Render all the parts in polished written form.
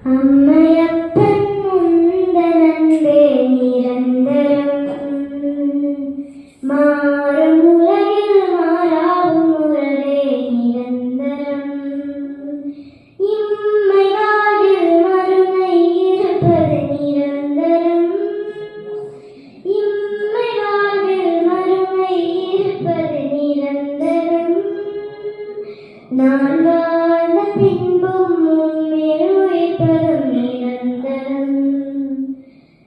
അമ്മയപ്പൻ മുന്തനന്റെ നിരന്തരം മാറും ഉലകിൽ മാറാവും ഉറവേ നിരന്തരം ഇമ്മൈ വാഴിൽ മറുമൈ ഇരുപ്പത് നിരന്തരം ഇമ്മൈ വാഴിൽ മറുമൈ ഇരുപ്പത് നിരന്തരം நான் வாழ்ந்த பின்பும் உயிர்ப்பதும் நிரந்தரம்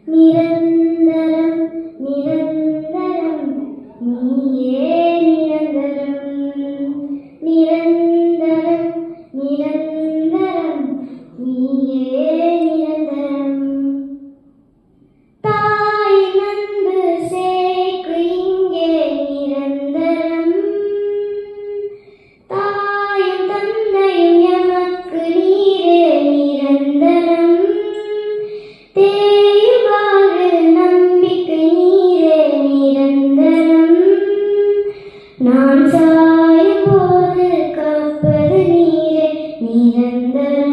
நிரந்தரம் நிரந்தரம் நீயே நிரந்தரம் நிரந்தரம் நிரந்தரம் நீயே நிரந்தரம் தாய் நன்பு சேர்க்கு இங்கே நிரந்தரம் நான் சாயும் போது காப்பது நீரே நிரந்தரம்.